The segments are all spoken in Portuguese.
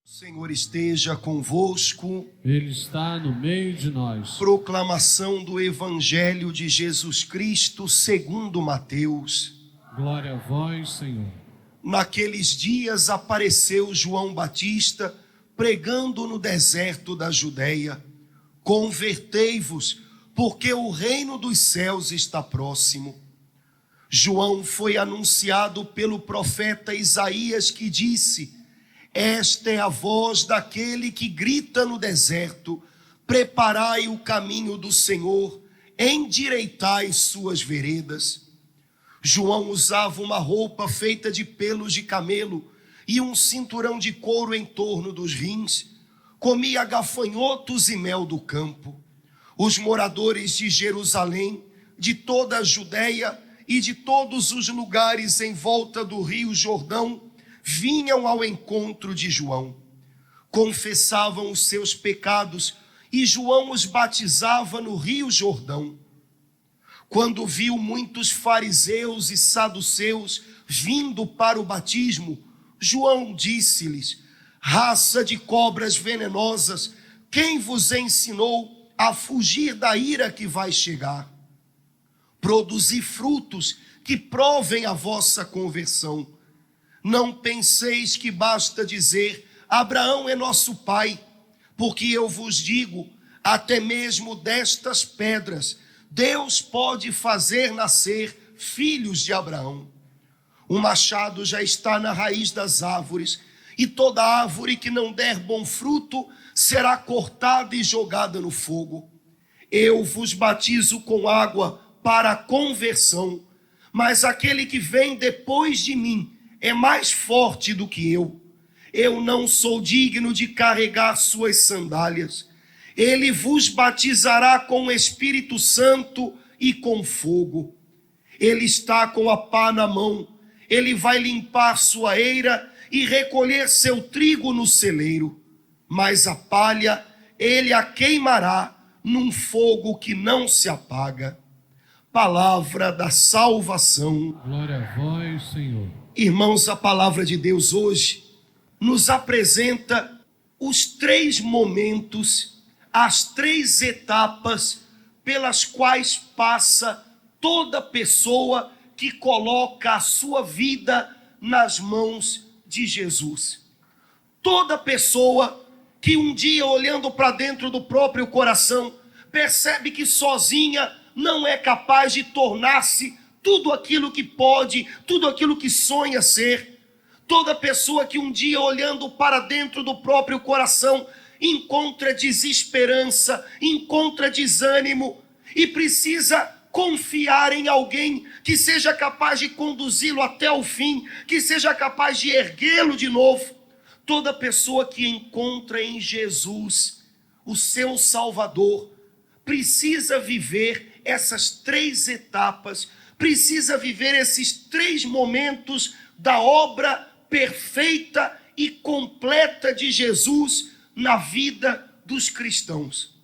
Senhor esteja convosco. Ele está no meio de nós. Proclamação do Evangelho de Jesus Cristo segundo Mateus. Glória a vós, Senhor. Naqueles dias apareceu João Batista pregando no deserto da Judeia: convertei-vos, porque o reino dos céus está próximo. João foi anunciado pelo profeta Isaías, que disse: esta é a voz daquele que grita no deserto: preparai o caminho do Senhor, endireitai suas veredas. João usava uma roupa feita de pelos de camelo e um cinturão de couro em torno dos rins. Comia gafanhotos e mel do campo. Os moradores de Jerusalém, de toda a Judeia e de todos os lugares em volta do rio Jordão vinham ao encontro de João. Confessavam os seus pecados e João os batizava no rio Jordão. Quando viu muitos fariseus e saduceus vindo para o batismo, João disse-lhes: raça de cobras venenosas, quem vos ensinou a fugir da ira que vai chegar? Produzi frutos que provem a vossa conversão. Não penseis que basta dizer: Abraão é nosso pai, porque eu vos digo, até mesmo destas pedras Deus pode fazer nascer filhos de Abraão. O machado já está na raiz das árvores, e toda árvore que não der bom fruto será cortada e jogada no fogo. Eu vos batizo com água para a conversão, mas aquele que vem depois de mim é mais forte do que eu. Eu não sou digno de carregar suas sandálias. Ele vos batizará com o Espírito Santo e com fogo. Ele está com a pá na mão. Ele vai limpar sua eira e recolher seu trigo no celeiro. Mas a palha ele a queimará num fogo que não se apaga. Palavra da salvação. Glória a vós, Senhor. Irmãos, a palavra de Deus hoje nos apresenta os 3 momentos, as 3 etapas pelas quais passa toda pessoa que coloca a sua vida nas mãos de Jesus. Toda pessoa que um dia, olhando para dentro do próprio coração, percebe que sozinha não é capaz de tornar-se tudo aquilo que pode, tudo aquilo que sonha ser. Toda pessoa que um dia, olhando para dentro do próprio coração, encontra desesperança, encontra desânimo e precisa confiar em alguém que seja capaz de conduzi-lo até o fim, que seja capaz de erguê-lo de novo. Toda pessoa que encontra em Jesus o seu Salvador precisa viver essas 3 etapas, precisa viver esses 3 momentos da obra perfeita e completa de Jesus na vida dos cristãos.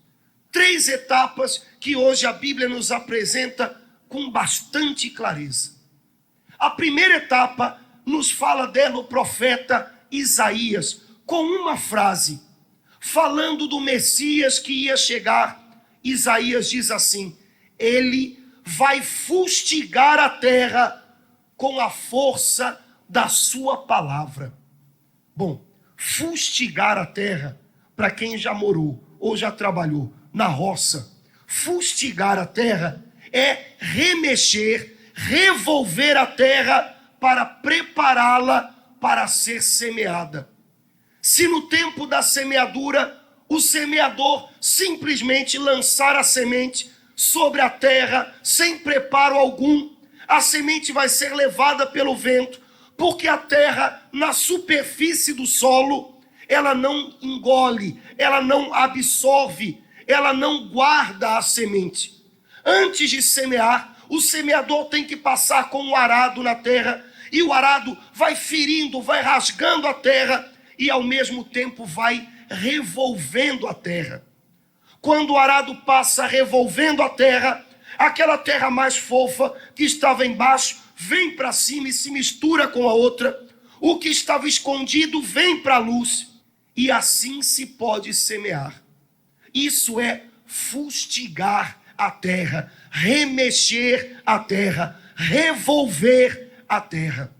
3 etapas que hoje a Bíblia nos apresenta com bastante clareza. A primeira etapa nos fala dela o profeta Isaías, com uma frase, falando do Messias que ia chegar. Isaías diz assim: ele vai fustigar a terra com a força da sua palavra. Bom, fustigar a terra, para quem já morou ou já trabalhou na roça, fustigar a terra é remexer, revolver a terra para prepará-la para ser semeada. Se no tempo da semeadura o semeador simplesmente lançar a semente sobre a terra sem preparo algum, a semente vai ser levada pelo vento, porque a terra, na superfície do solo, ela não engole, ela não absorve, ela não guarda a semente. Antes de semear, o semeador tem que passar com um arado na terra, e o arado vai ferindo, vai rasgando a terra, e ao mesmo tempo vai revolvendo a terra. Quando o arado passa revolvendo a terra, aquela terra mais fofa que estava embaixo vem para cima e se mistura com a outra. O que estava escondido vem para a luz. E assim se pode semear. Isso é fustigar a terra, remexer a terra, revolver a terra.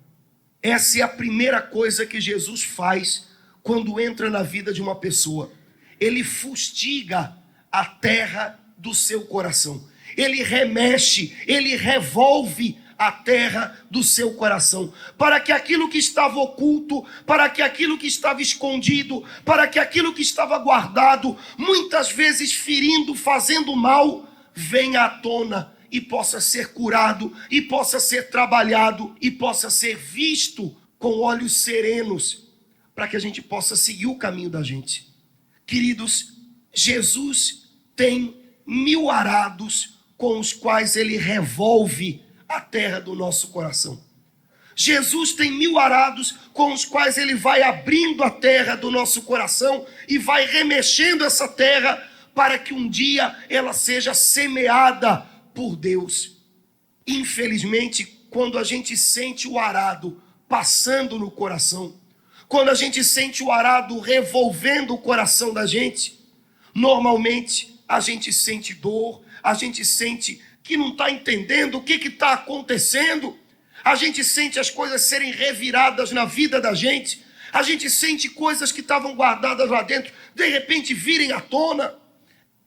Essa é a primeira coisa que Jesus faz quando entra na vida de uma pessoa. Ele fustiga a terra do seu coração. Ele remexe, ele revolve a terra do seu coração, para que aquilo que estava oculto, para que aquilo que estava escondido, para que aquilo que estava guardado, muitas vezes ferindo, fazendo mal, venha à tona e possa ser curado, e possa ser trabalhado, e possa ser visto com olhos serenos, para que a gente possa seguir o caminho da gente. Queridos, Jesus tem 1000 arados com os quais ele revolve a terra do nosso coração. Jesus tem 1000 arados com os quais ele vai abrindo a terra do nosso coração e vai remexendo essa terra para que um dia ela seja semeada por Deus. Infelizmente, quando a gente sente o arado passando no coração, quando a gente sente o arado revolvendo o coração da gente, normalmente a gente sente dor, a gente sente que não está entendendo o que está acontecendo, a gente sente as coisas serem reviradas na vida da gente, a gente sente coisas que estavam guardadas lá dentro, de repente virem à tona.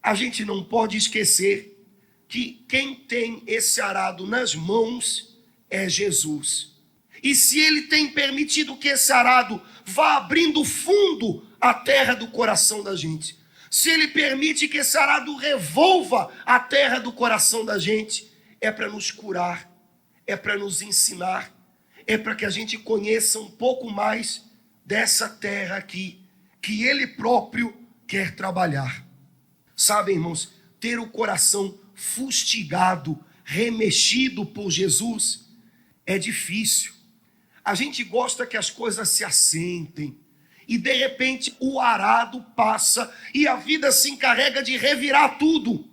A gente não pode esquecer que quem tem esse arado nas mãos é Jesus. E se ele tem permitido que esse arado vá abrindo fundo a terra do coração da gente, se ele permite que esse arado revolva a terra do coração da gente, é para nos curar, é para nos ensinar, é para que a gente conheça um pouco mais dessa terra aqui, que ele próprio quer trabalhar. Sabe, irmãos, ter o coração fustigado, remexido por Jesus, é difícil. A gente gosta que as coisas se assentem, e de repente o arado passa e a vida se encarrega de revirar tudo.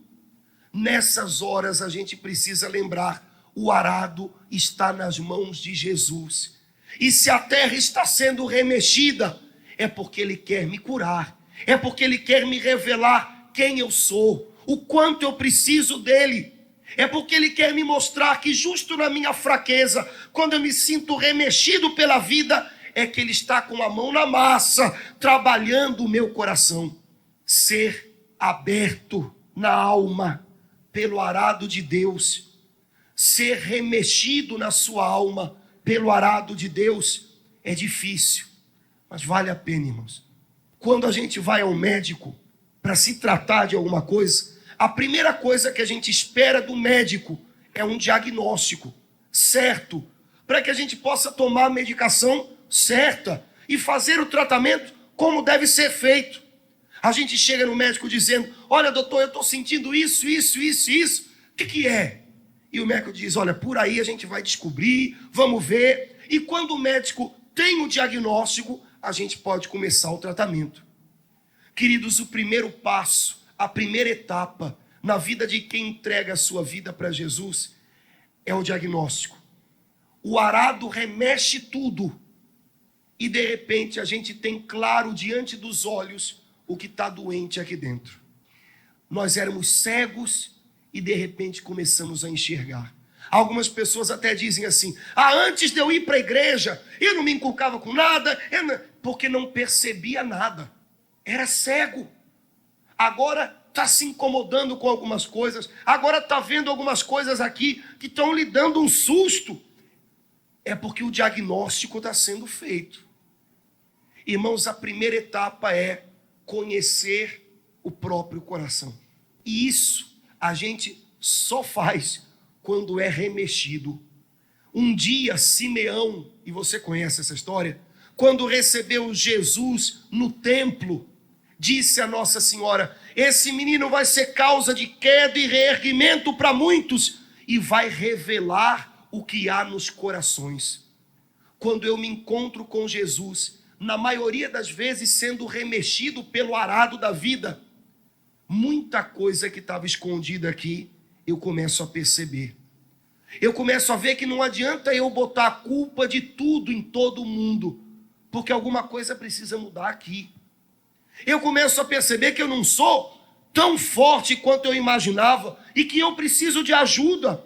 Nessas horas a gente precisa lembrar, o arado está nas mãos de Jesus. E se a terra está sendo remexida, é porque ele quer me curar, é porque ele quer me revelar quem eu sou, o quanto eu preciso dele. É porque ele quer me mostrar que justo na minha fraqueza, quando eu me sinto remexido pela vida, é que ele está com a mão na massa, trabalhando o meu coração. Ser aberto na alma pelo arado de Deus, ser remexido na sua alma pelo arado de Deus, é difícil, mas vale a pena, irmãos. Quando a gente vai ao médico para se tratar de alguma coisa, a primeira coisa que a gente espera do médico é um diagnóstico certo, para que a gente possa tomar a medicação certa e fazer o tratamento como deve ser feito. A gente chega no médico dizendo, olha doutor, eu estou sentindo isso, o que é? E o médico diz, olha, por aí a gente vai descobrir, vamos ver. E quando o médico tem o diagnóstico, a gente pode começar o tratamento. Queridos, o primeiro passo, a primeira etapa na vida de quem entrega a sua vida para Jesus é o diagnóstico. O arado remexe tudo e de repente a gente tem claro diante dos olhos o que está doente aqui dentro. Nós éramos cegos e de repente começamos a enxergar. Algumas pessoas até dizem assim, antes de eu ir para a igreja, eu não me inculcava com nada, porque não percebia nada, era cego. Agora está se incomodando com algumas coisas, agora está vendo algumas coisas aqui que estão lhe dando um susto. É porque o diagnóstico está sendo feito. Irmãos, a primeira etapa é conhecer o próprio coração. E isso a gente só faz quando é remexido. Um dia, Simeão, e você conhece essa história, quando recebeu Jesus no templo, disse a Nossa Senhora, esse menino vai ser causa de queda e reerguimento para muitos, e vai revelar o que há nos corações. Quando eu me encontro com Jesus, na maioria das vezes sendo remexido pelo arado da vida, muita coisa que estava escondida aqui, eu começo a perceber. Eu começo a ver que não adianta eu botar a culpa de tudo em todo mundo, porque alguma coisa precisa mudar aqui. Eu começo a perceber que eu não sou tão forte quanto eu imaginava e que eu preciso de ajuda.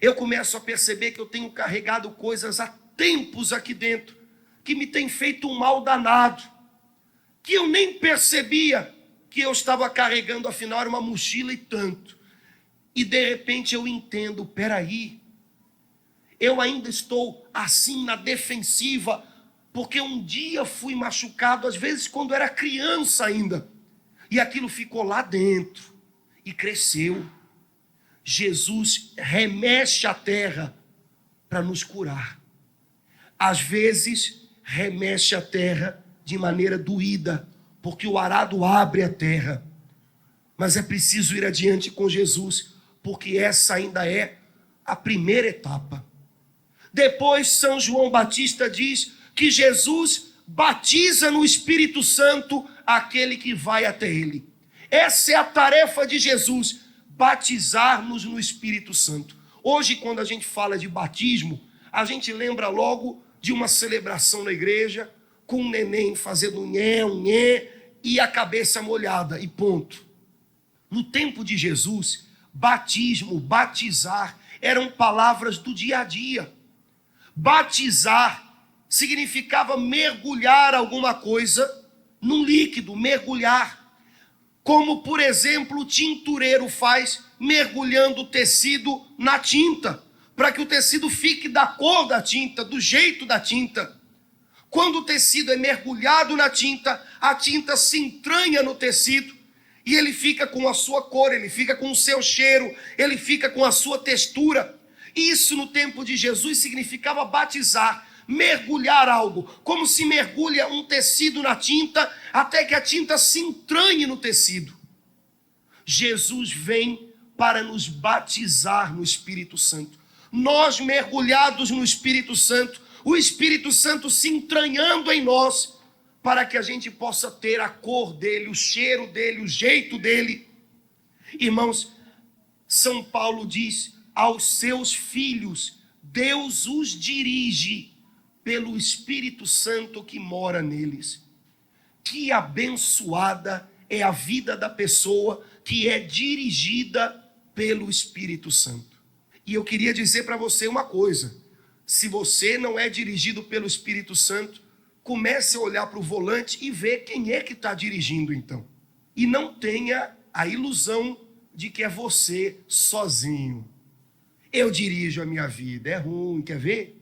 Eu começo a perceber que eu tenho carregado coisas há tempos aqui dentro que me tem feito um mal danado, que eu nem percebia que eu estava carregando, afinal era uma mochila e tanto. E de repente eu entendo, peraí, eu ainda estou assim na defensiva, porque um dia fui machucado, às vezes quando era criança ainda, e aquilo ficou lá dentro e cresceu. Jesus remexe a terra para nos curar. Às vezes remexe a terra de maneira doída, porque o arado abre a terra. Mas é preciso ir adiante com Jesus, porque essa ainda é a primeira etapa. Depois São João Batista diz que Jesus batiza no Espírito Santo aquele que vai até ele. Essa é a tarefa de Jesus, batizar-nos no Espírito Santo. Hoje, quando a gente fala de batismo, a gente lembra logo de uma celebração na igreja, com um neném fazendo um nhé, e a cabeça molhada, e ponto. No tempo de Jesus, batismo, batizar, eram palavras do dia a dia. Batizar significava mergulhar alguma coisa num líquido, mergulhar. Como, por exemplo, o tintureiro faz, mergulhando o tecido na tinta, para que o tecido fique da cor da tinta, do jeito da tinta. Quando o tecido é mergulhado na tinta, a tinta se entranha no tecido e ele fica com a sua cor, ele fica com o seu cheiro, ele fica com a sua textura. Isso no tempo de Jesus significava batizar, mergulhar algo, como se mergulha um tecido na tinta, até que a tinta se entranhe no tecido. Jesus vem para nos batizar no Espírito Santo. Nós mergulhados no Espírito Santo, o Espírito Santo se entranhando em nós, para que a gente possa ter a cor dele, o cheiro dele, o jeito dele. Irmãos, São Paulo diz, aos seus filhos, Deus os dirige pelo Espírito Santo que mora neles. Que abençoada é a vida da pessoa que é dirigida pelo Espírito Santo. E eu queria dizer para você uma coisa: se você não é dirigido pelo Espírito Santo, comece a olhar para o volante e ver quem é que está dirigindo então. E não tenha a ilusão de que é você sozinho. Eu dirijo a minha vida, é ruim, quer ver?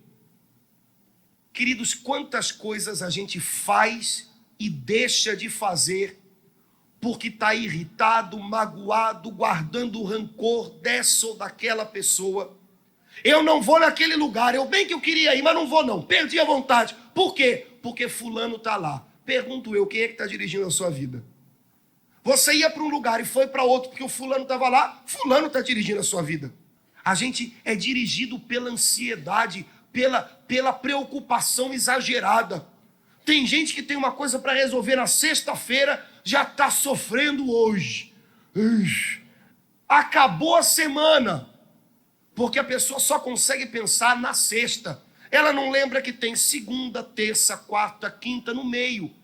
Queridos, quantas coisas a gente faz e deixa de fazer porque está irritado, magoado, guardando rancor dessa ou daquela pessoa. Eu não vou naquele lugar, eu bem que eu queria ir, mas não vou não, perdi a vontade. Por quê? Porque fulano está lá. Pergunto eu, quem é que está dirigindo a sua vida? Você ia para um lugar e foi para outro porque o fulano estava lá, fulano está dirigindo a sua vida. A gente é dirigido pela ansiedade, pela preocupação exagerada. Tem gente que tem uma coisa para resolver na sexta-feira, já está sofrendo hoje. Acabou a semana, porque a pessoa só consegue pensar na sexta. Ela não lembra que tem segunda, terça, quarta, quinta no meio.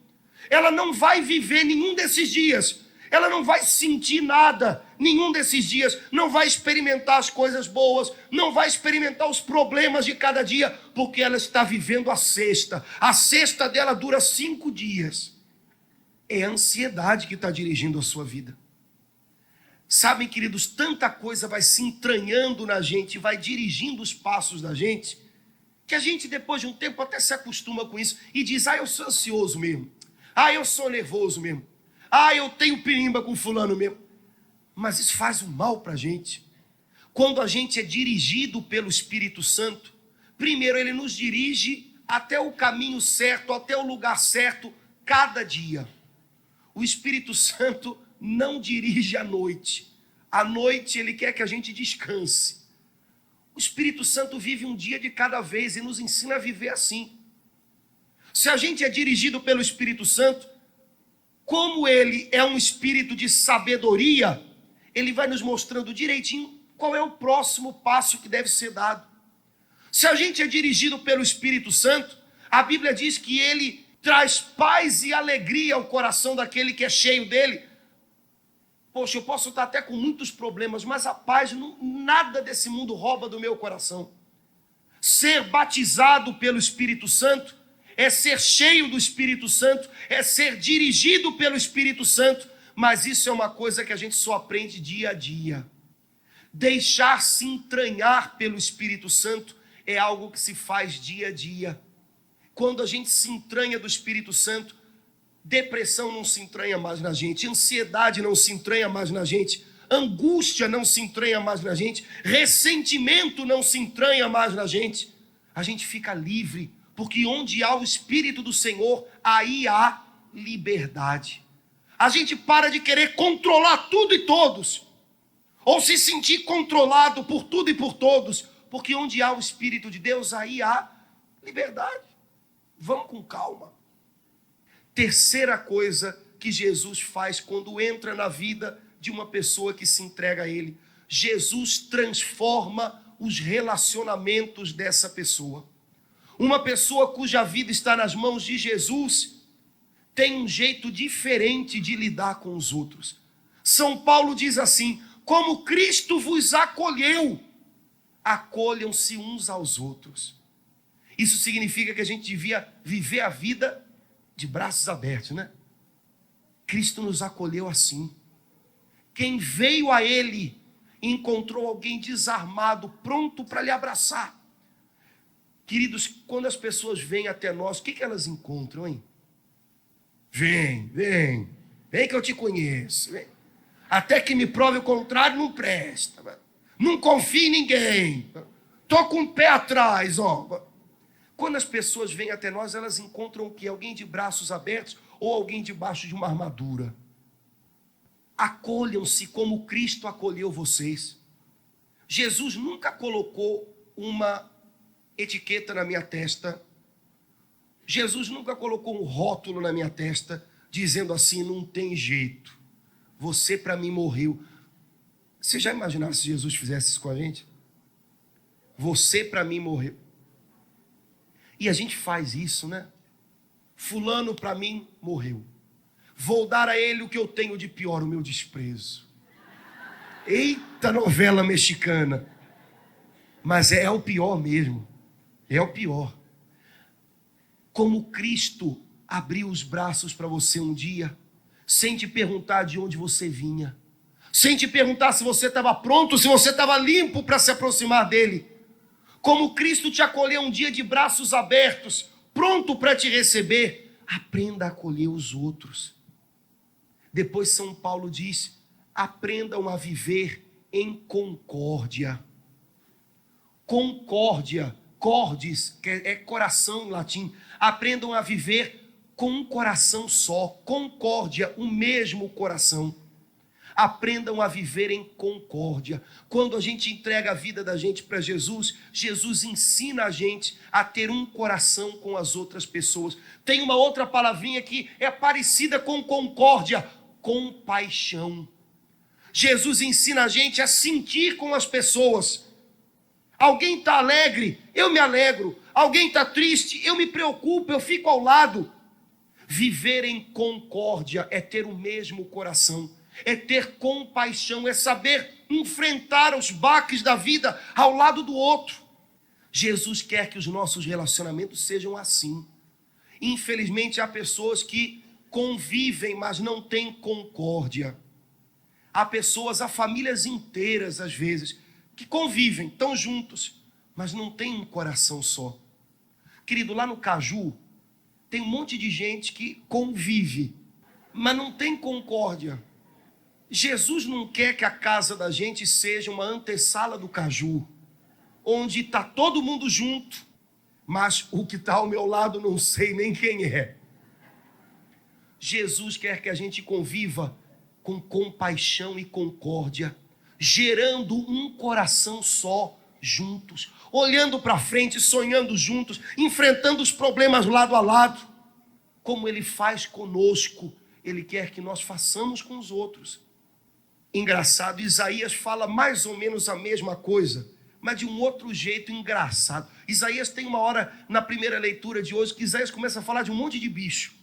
Ela não vai viver nenhum desses dias. Ela não vai sentir nada nenhum desses dias. Não vai experimentar as coisas boas. Não vai experimentar os problemas de cada dia, porque ela está vivendo a sexta. A sexta dela dura 5 dias. É a ansiedade que está dirigindo a sua vida. Sabem, queridos, tanta coisa vai se entranhando na gente, vai dirigindo os passos da gente, que a gente depois de um tempo até se acostuma com isso e diz, eu sou ansioso mesmo, eu sou nervoso mesmo, eu tenho pirimba com fulano mesmo. Mas isso faz um mal para a gente. Quando a gente é dirigido pelo Espírito Santo, primeiro ele nos dirige até o caminho certo, até o lugar certo, cada dia. O Espírito Santo não dirige à noite. À noite ele quer que a gente descanse. O Espírito Santo vive um dia de cada vez e nos ensina a viver assim. Se a gente é dirigido pelo Espírito Santo, Como ele é um espírito de sabedoria, ele vai nos mostrando direitinho qual é o próximo passo que deve ser dado. Se a gente é dirigido pelo Espírito Santo, a Bíblia diz que ele traz paz e alegria ao coração daquele que é cheio dele. Poxa, eu posso estar até com muitos problemas, mas a paz, nada desse mundo rouba do meu coração. Ser batizado pelo Espírito Santo é ser cheio do Espírito Santo, é ser dirigido pelo Espírito Santo, mas isso é uma coisa que a gente só aprende dia a dia. Deixar-se entranhar pelo Espírito Santo é algo que se faz dia a dia. Quando a gente se entranha do Espírito Santo, depressão não se entranha mais na gente, ansiedade não se entranha mais na gente, angústia não se entranha mais na gente, ressentimento não se entranha mais na gente. A gente fica livre, porque onde há o Espírito do Senhor, aí há liberdade. A gente para de querer controlar tudo e todos, ou se sentir controlado por tudo e por todos, porque onde há o Espírito de Deus, aí há liberdade. Vamos com calma. Terceira coisa que Jesus faz quando entra na vida de uma pessoa que se entrega a Ele: Jesus transforma os relacionamentos dessa pessoa. Uma pessoa cuja vida está nas mãos de Jesus tem um jeito diferente de lidar com os outros. São Paulo diz assim: como Cristo vos acolheu, acolham-se uns aos outros. Isso significa que a gente devia viver a vida de braços abertos, né? Cristo nos acolheu assim. Quem veio a Ele encontrou alguém desarmado, pronto para lhe abraçar. Queridos, quando as pessoas vêm até nós, o que elas encontram, hein? Vem que eu te conheço. Vem. Até que me prove o contrário, não presta. Não confio em ninguém. Estou com o pé atrás, ó. Quando as pessoas vêm até nós, elas encontram o quê? Alguém de braços abertos ou alguém debaixo de uma armadura. Acolham-se como Cristo acolheu vocês. Jesus nunca colocou uma etiqueta na minha testa. Jesus nunca colocou um rótulo na minha testa, dizendo assim: não tem jeito, você para mim morreu. Você já imaginaram se Jesus fizesse isso com a gente? Você para mim morreu. E a gente faz isso, né? Fulano para mim morreu. Vou dar a ele o que eu tenho de pior, o meu desprezo. Eita novela mexicana. Mas é o pior mesmo. É o pior. Como Cristo abriu os braços para você um dia, sem te perguntar de onde você vinha, sem te perguntar se você estava pronto, se você estava limpo para se aproximar dele. Como Cristo te acolheu um dia de braços abertos, pronto para te receber, aprenda a acolher os outros. Depois São Paulo diz: aprendam a viver em concórdia. Concórdia, cordis, que é coração em latim. Aprendam a viver com um coração só, concórdia, o mesmo coração. Aprendam a viver em concórdia. Quando a gente entrega a vida da gente para Jesus, Jesus ensina a gente a ter um coração com as outras pessoas. Tem uma outra palavrinha que é parecida com concórdia: compaixão. Jesus ensina a gente a sentir com as pessoas. Alguém está alegre, eu me alegro. Alguém está triste, eu me preocupo, eu fico ao lado. Viver em concórdia é ter o mesmo coração, é ter compaixão, é saber enfrentar os baques da vida ao lado do outro. Jesus quer que os nossos relacionamentos sejam assim. Infelizmente há pessoas que convivem, mas não têm concórdia. Há pessoas, há famílias inteiras às vezes, que convivem, estão juntos, mas não têm um coração só. Querido, lá no Caju, tem um monte de gente que convive, mas não tem concórdia. Jesus não quer que a casa da gente seja uma antessala do Caju, onde está todo mundo junto, mas o que está ao meu lado não sei nem quem é. Jesus quer que a gente conviva com compaixão e concórdia, gerando um coração só, juntos, olhando para frente, sonhando juntos, enfrentando os problemas lado a lado, como Ele faz conosco. Ele quer que nós façamos com os outros. Engraçado, Isaías fala mais ou menos a mesma coisa, mas de um outro jeito engraçado. Isaías tem uma hora, na primeira leitura de hoje, que Isaías começa a falar de um monte de bicho.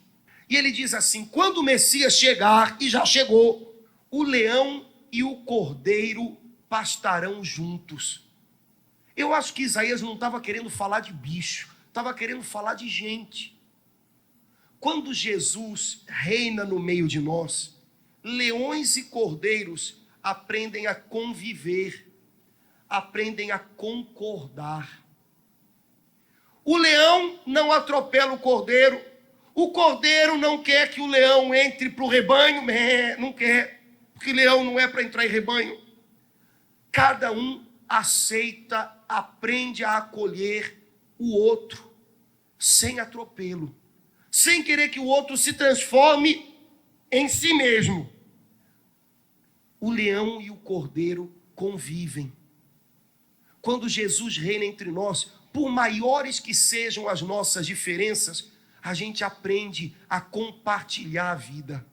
E ele diz assim: quando o Messias chegar, e já chegou, o leão e o cordeiro pastarão juntos. Eu acho que Isaías não estava querendo falar de bicho, estava querendo falar de gente. Quando Jesus reina no meio de nós, leões e cordeiros aprendem a conviver, aprendem a concordar. O leão não atropela o cordeiro não quer que o leão entre para o rebanho, não quer, porque leão não é para entrar em rebanho. Cada um aceita, aprende a acolher o outro, sem atropelo, sem querer que o outro se transforme em si mesmo. O leão e o cordeiro convivem. Quando Jesus reina entre nós, por maiores que sejam as nossas diferenças, a gente aprende a compartilhar a vida.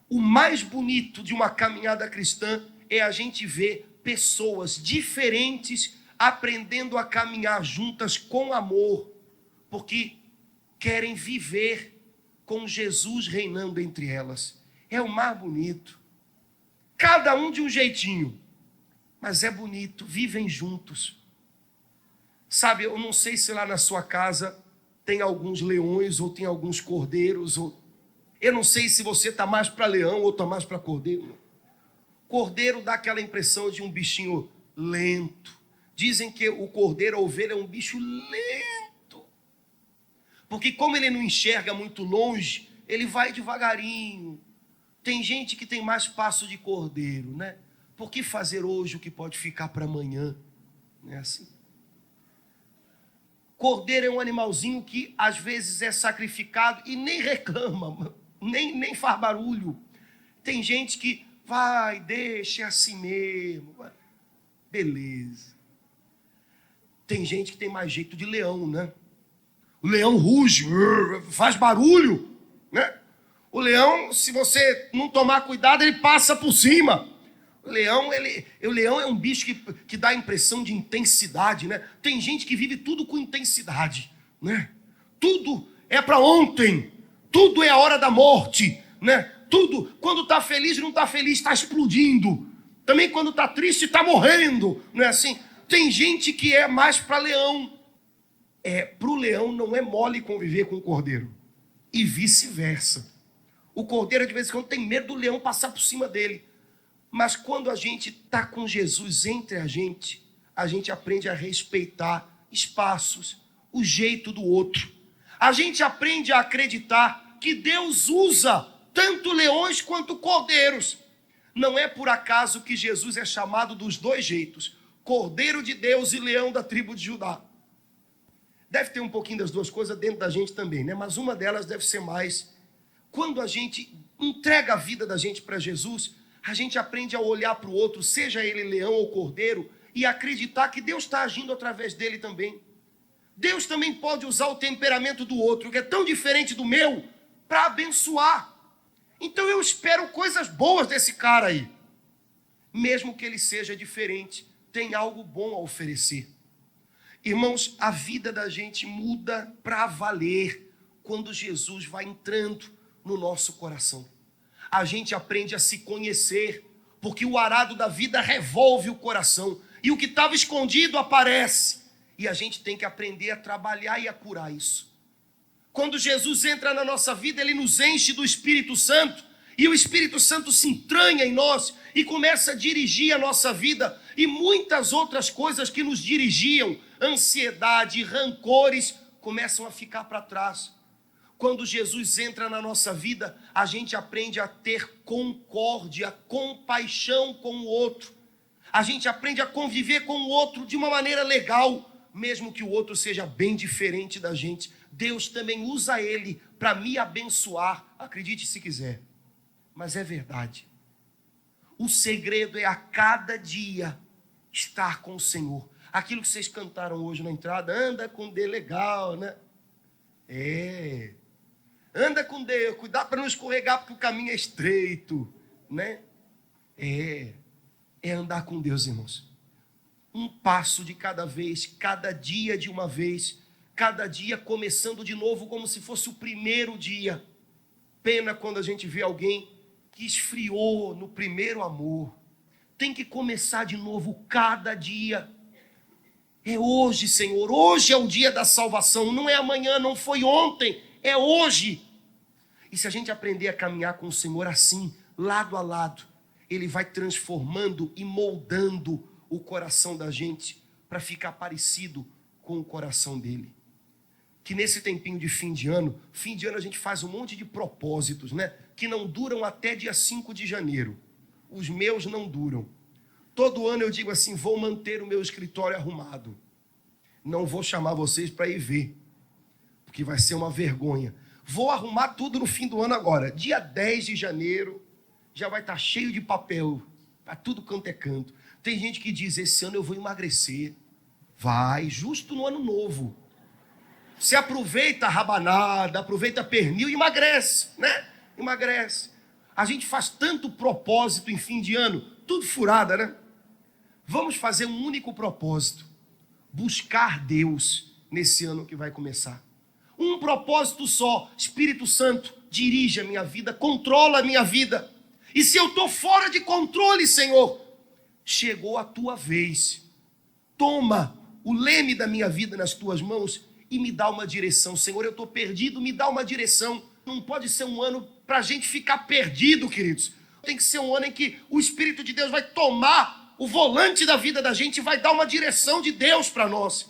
O mais bonito de uma caminhada cristã é a gente ver pessoas diferentes aprendendo a caminhar juntas com amor, porque querem viver com Jesus reinando entre elas. É o mais bonito. Cada um de um jeitinho, mas é bonito, vivem juntos. Sabe, eu não sei se lá na sua casa tem alguns leões ou tem alguns cordeiros. Eu não sei se você está mais para leão ou está mais para cordeiro. Cordeiro dá aquela impressão de um bichinho lento. Dizem que o cordeiro, a ovelha, é um bicho lento. Porque como ele não enxerga muito longe, ele vai devagarinho. Tem gente que tem mais passo de cordeiro, né? Por que fazer hoje o que pode ficar para amanhã? Não é assim? Cordeiro é um animalzinho que às vezes é sacrificado e nem reclama, nem faz barulho. Tem gente que vai, deixa assim mesmo. Beleza. Tem gente que tem mais jeito de leão, né? O leão ruge, faz barulho, né? O leão, se você não tomar cuidado, ele passa por cima. O leão é um bicho que dá a impressão de intensidade, né? Tem gente que vive tudo com intensidade, né? Tudo é para ontem, tudo é a hora da morte, né? Tudo, quando está feliz, não está feliz, está explodindo. Também quando está triste, está morrendo, não é assim? Tem gente que é mais para leão. Para o leão não é mole conviver com o cordeiro. E vice-versa. O cordeiro, de vez em quando, tem medo do leão passar por cima dele. Mas quando a gente está com Jesus entre a gente aprende a respeitar espaços, o jeito do outro. A gente aprende a acreditar que Deus usa tanto leões quanto cordeiros. Não é por acaso que Jesus é chamado dos dois jeitos, Cordeiro de Deus e leão da tribo de Judá. Deve ter um pouquinho das duas coisas dentro da gente também, né? Mas uma delas deve ser mais. Quando a gente entrega a vida da gente para Jesus, a gente aprende a olhar para o outro, seja ele leão ou cordeiro, e acreditar que Deus está agindo através dele também. Deus também pode usar o temperamento do outro, que é tão diferente do meu, para abençoar. Então eu espero coisas boas desse cara aí. Mesmo que ele seja diferente, tem algo bom a oferecer. Irmãos, a vida da gente muda para valer quando Jesus vai entrando no nosso coração. A gente aprende a se conhecer, porque o arado da vida revolve o coração, e o que estava escondido aparece, e a gente tem que aprender a trabalhar e a curar isso. Quando Jesus entra na nossa vida, ele nos enche do Espírito Santo, e o Espírito Santo se entranha em nós e começa a dirigir a nossa vida, e muitas outras coisas que nos dirigiam, ansiedade, rancores, começam a ficar para trás. Quando Jesus entra na nossa vida, a gente aprende a ter concórdia, compaixão com o outro. A gente aprende a conviver com o outro de uma maneira legal, mesmo que o outro seja bem diferente da gente. Deus também usa ele para me abençoar, acredite se quiser, mas é verdade. O segredo é a cada dia estar com o Senhor. Aquilo que vocês cantaram hoje na entrada, anda com D legal, né? Anda com Deus, cuidado para não escorregar, porque o caminho é estreito, né? É andar com Deus, irmãos. Um passo de cada vez, cada dia de uma vez, cada dia começando de novo como se fosse o primeiro dia. Pena quando a gente vê alguém que esfriou no primeiro amor. Tem que começar de novo cada dia. É hoje, Senhor, hoje é o dia da salvação, não é amanhã, não foi ontem, é hoje. E se a gente aprender a caminhar com o Senhor assim, lado a lado, Ele vai transformando e moldando o coração da gente para ficar parecido com o coração dele. Que nesse tempinho de fim de ano a gente faz um monte de propósitos, né? Que não duram até dia 5 de janeiro. Os meus não duram. Todo ano eu digo assim, vou manter o meu escritório arrumado. Não vou chamar vocês para ir ver, porque vai ser uma vergonha. Vou arrumar tudo no fim do ano agora. Dia 10 de janeiro já vai estar cheio de papel, para tudo quanto é canto. Tem gente que diz, esse ano eu vou emagrecer. Vai, justo no ano novo. Você aproveita a rabanada, aproveita a pernil e emagrece, né? Emagrece. A gente faz tanto propósito em fim de ano, tudo furada, né? Vamos fazer um único propósito. Buscar Deus nesse ano que vai começar. Um propósito só. Espírito Santo, dirige a minha vida, controla a minha vida. E se eu estou fora de controle, Senhor, chegou a tua vez. Toma o leme da minha vida nas tuas mãos e me dá uma direção. Senhor, eu estou perdido, me dá uma direção. Não pode ser um ano para a gente ficar perdido, queridos. Tem que ser um ano em que o Espírito de Deus vai tomar o volante da vida da gente e vai dar uma direção de Deus para nós.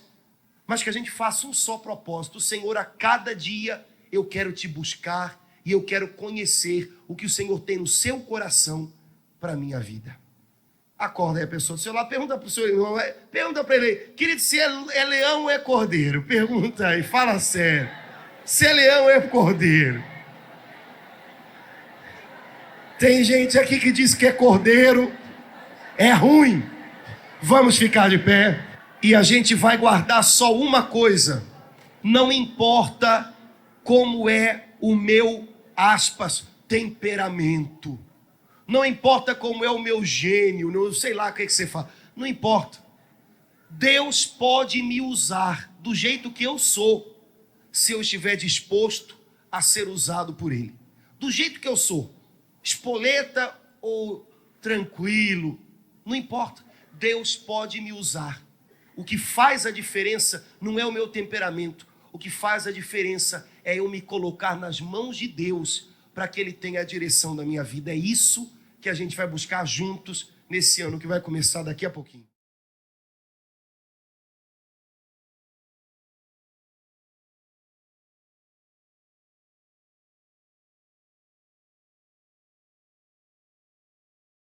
Mas que a gente faça um só propósito. Senhor, a cada dia eu quero te buscar e eu quero conhecer o que o Senhor tem no seu coração para a minha vida. Acorda aí a pessoa do seu lado, pergunta para o seu irmão, pergunta para ele, querido, se é leão ou é cordeiro? Pergunta aí, fala sério. Se é leão ou é cordeiro? Tem gente aqui que diz que é cordeiro, é ruim. Vamos ficar de pé e a gente vai guardar só uma coisa. Não importa como é o meu, aspas, temperamento. Não importa como é o meu gênio, não sei lá o que você fala. Não importa. Deus pode me usar do jeito que eu sou, se eu estiver disposto a ser usado por Ele. Do jeito que eu sou. Espoleta ou tranquilo, não importa. Deus pode me usar. O que faz a diferença não é o meu temperamento. O que faz a diferença é eu me colocar nas mãos de Deus para que Ele tenha a direção da minha vida. É isso que a gente vai buscar juntos nesse ano que vai começar daqui a pouquinho.